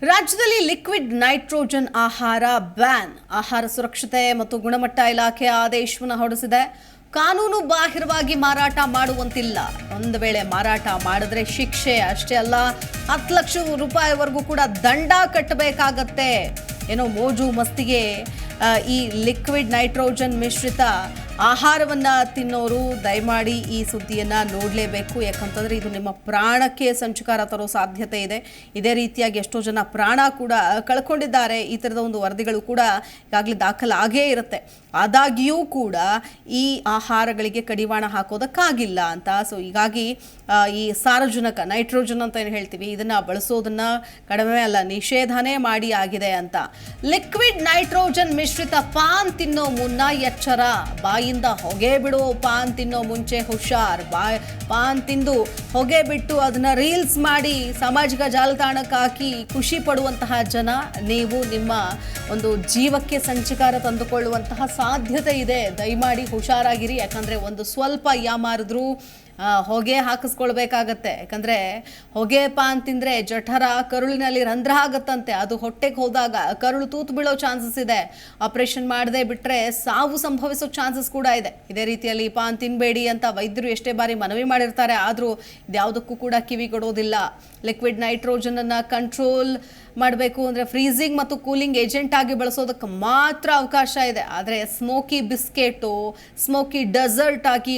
ರಾಜ್ಯದಲ್ಲಿ liquid nitrogen ಆಹಾರ ban. ಆಹಾರ ಸುರಕ್ಷತೆ ಮತ್ತು ಗುಣಮಟ್ಟ ಇಲಾಖೆ ಆದೇಶವನ್ನು ಹೊರಡಿಸಿದೆ. ಕಾನೂನು ಬಾಹಿರವಾಗಿ ಮಾರಾಟ ಮಾಡುವಂತಿಲ್ಲ. ಒಂದು ವೇಳೆ ಮಾರಾಟ ಮಾಡಿದ್ರೆ ಶಿಕ್ಷೆ ಅಷ್ಟೇ ಅಲ್ಲ, 10 ಲಕ್ಷ ರೂಪಾಯಿವರೆಗೂ ಕೂಡ ದಂಡ ಕಟ್ಟಬೇಕಾಗತ್ತೆ. ಏನೋ ಮೋಜು ಮಸ್ತಿಗೆ ಈ ಲಿಕ್ವಿಡ್ ನೈಟ್ರೋಜನ್ ಮಿಶ್ರಿತ ಆಹಾರವನ್ನು ತಿನ್ನೋರು ದಯಮಾಡಿ ಈ ಸುದ್ದಿಯನ್ನು ನೋಡಲೇಬೇಕು. ಯಾಕಂತಂದರೆ ಇದು ನಿಮ್ಮ ಪ್ರಾಣಕ್ಕೆ ಸಂಚಕಾರ ತರೋ ಸಾಧ್ಯತೆ ಇದೆ. ಇದೇ ರೀತಿಯಾಗಿ ಎಷ್ಟೋ ಜನ ಪ್ರಾಣ ಕೂಡ ಕಳ್ಕೊಂಡಿದ್ದಾರೆ. ಈ ಥರದ ಒಂದು ವರದಿಗಳು ಕೂಡ ಈಗಾಗಲೇ ದಾಖಲಾಗೇ ಇರುತ್ತೆ. ಆದಾಗ್ಯೂ ಕೂಡ ಈ ಆಹಾರಗಳಿಗೆ ಕಡಿವಾಣ ಹಾಕೋದಕ್ಕಾಗಿಲ್ಲ ಅಂತ. ಸೊ ಹೀಗಾಗಿ ಈ ಸಾರಜನಕ ನೈಟ್ರೋಜನ್ ಅಂತ ಏನು ಹೇಳ್ತೀವಿ, ಇದನ್ನು ಬಳಸೋದನ್ನು ಕಡಿಮೆ ಅಲ್ಲ, ನಿಷೇಧನೇ ಮಾಡಿ ಆಗಿದೆ ಅಂತ. ಲಿಕ್ವಿಡ್ ನೈಟ್ರೋಜನ್ ಮಿಶ್ರಿತ ಪಾನ್ ತಿನ್ನೋ ಮುನ್ನ ಎಚ್ಚರ. ಬಾಯಿಂದ ಹೊಗೆ ಬಿಡೋ ಪಾನ್ ತಿನ್ನೋ ಮುಂಚೆ ಹುಷಾರ್. ಪಾನ್ ತಿಂದು ಹೊಗೆ ಬಿಟ್ಟು ಅದನ್ನ ರೀಲ್ಸ್ ಮಾಡಿ ಸಾಮಾಜಿಕ ಜಾಲತಾಣಕ್ಕೆ ಹಾಕಿ ಖುಷಿ ಪಡುವಂತಹ ಜನ ನೀವು. ನಿಮ್ಮ ಒಂದು ಜೀವಕ್ಕೆ ಸಂಚಕಾರ ತಂದುಕೊಳ್ಳುವಂತಹ ಸಾಧ್ಯತೆ ಇದೆ. ದಯಮಾಡಿ ಹುಷಾರಾಗಿರಿ. ಯಾಕಂದರೆ ಒಂದು ಸ್ವಲ್ಪ ಯಾಮಾರಿದ್ರೂ ಹೊಗೆ ಹಾಕಿಸ್ಕೊಳ್ಬೇಕಾಗತ್ತೆ. ಯಾಕಂದರೆ ಹೊಗೆ ಪಾನ್ ತಿಂದರೆ ಜಠರ ಕರುಳಿನಲ್ಲಿ ರಂಧ್ರ ಆಗುತ್ತಂತೆ. ಅದು ಹೊಟ್ಟೆಗೆ ಹೋದಾಗ ಕರುಳು ತೂತು ಬೀಳೋ ಚಾನ್ಸಸ್ ಇದೆ. ಆಪರೇಷನ್ ಮಾಡದೆ ಬಿಟ್ಟರೆ ಸಾವು ಸಂಭವಿಸೋ ಚಾನ್ಸಸ್ ಕೂಡ ಇದೆ. ಇದೇ ರೀತಿಯಲ್ಲಿ ಪಾನ್ ತಿನ್ನಬೇಡಿ ಅಂತ ವೈದ್ಯರು ಎಷ್ಟೇ ಬಾರಿ ಮನವಿ ಮಾಡಿರ್ತಾರೆ, ಆದರೂ ಇದ್ಯಾವುದಕ್ಕೂ ಕೂಡ ಕಿವಿ ಕೊಡೋದಿಲ್ಲ. ಲಿಕ್ವಿಡ್ ನೈಟ್ರೋಜನನ್ನು ಕಂಟ್ರೋಲ್ ಮಾಡಬೇಕು ಅಂದರೆ ಫ್ರೀಸಿಂಗ್ ಮತ್ತು ಕೂಲಿಂಗ್ ಏಜೆಂಟ್ ಆಗಿ ಬಳಸೋದಕ್ಕೆ ಮಾತ್ರ ಅವಕಾಶ ಇದೆ. ಆದರೆ ಸ್ಮೋಕಿ ಬಿಸ್ಕೆಟು, ಸ್ಮೋಕಿ ಡೆಸರ್ಟ್ ಆಗಿ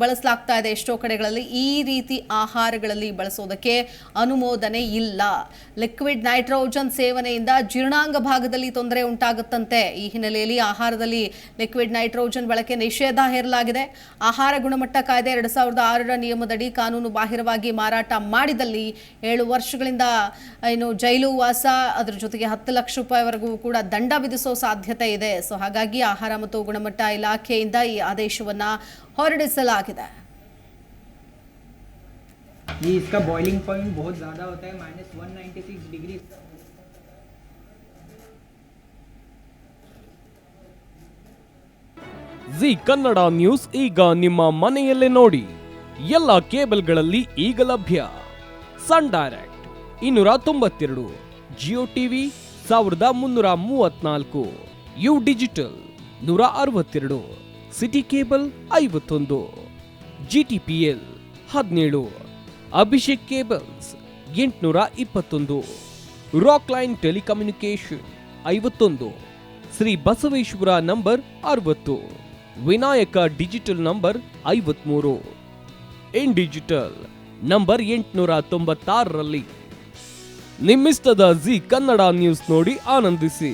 ಬಳಸಲಾಗ್ತಾ ಇದೆ ಎಷ್ಟೋ ಕಡೆಗಳಲ್ಲಿ. ಈ ರೀತಿ ಆಹಾರಗಳಲ್ಲಿ ಬಳಸೋದಕ್ಕೆ ಅನುಮೋದನೆ ಇಲ್ಲ. ಲಿಕ್ವಿಡ್ ನೈಟ್ರೋಜನ್ ಸೇವನೆಯಿಂದ ಜೀರ್ಣಾಂಗ ಭಾಗದಲ್ಲಿ ತೊಂದರೆ ಉಂಟಾಗುತ್ತಂತೆ. ಈ ಹಿನ್ನೆಲೆಯಲ್ಲಿ ಆಹಾರದಲ್ಲಿ ಲಿಕ್ವಿಡ್ ನೈಟ್ರೋಜನ್ ಬಳಕೆ ನಿಷೇಧ ಹೇರಲಾಗಿದೆ. ಆಹಾರ ಗುಣಮಟ್ಟ ಕಾಯ್ದೆ 2006ರ ನಿಯಮದಡಿ ಕಾನೂನು ಬಾಹಿರವಾಗಿ ಮಾರಾಟ ಮಾಡಿದಲ್ಲಿ 7 ವರ್ಷಗಳಿಂದ ಜೈಲು ವಾಸ, ಅದರ ಜೊತೆಗೆ 10 ಲಕ್ಷ ರೂಪಾಯಿವರೆಗೂ ಕೂಡ ದಂಡ ವಿಧಿಸೋ ಸಾಧ್ಯತೆ ಇದೆ. ಸೊ ಹಾಗಾಗಿ ಆಹಾರ ಮತ್ತು ಗುಣಮಟ್ಟ ಇಲಾಖೆಯಿಂದ ಈ ಆದೇಶವನ್ನ ಹೊರಡಿಸಲಾಗಿದೆ. ये इसका बॉइलिंग पॉइंट बहुत ज़्यादा होता है, -196 डिग्री. ಜಿ ಕನ್ನಡ ನ್ಯೂಸ್ ಈಗ ನಿಮ್ಮ ಮನೆಯಲ್ಲೇ ನೋಡಿ. ಎಲ್ಲ ಕೇಬಲ್ಗಳಲ್ಲಿ ಈಗ ಲಭ್ಯ. Sun Direct 292, Jio TV 1334, U digital 162, City Cable 51, GTPL 17, Abhishek cables 821, Rockline telecommunication 51, Shri Basaveshwara number 60, Vinayaka digital number 53, in digital number 896ರಲ್ಲಿ. ನಿಮ್ಮಿಸ್ತದ ಜಿ ಕನ್ನಡ ನ್ಯೂಸ್ ನೋಡಿ ಆನಂದಿಸಿ.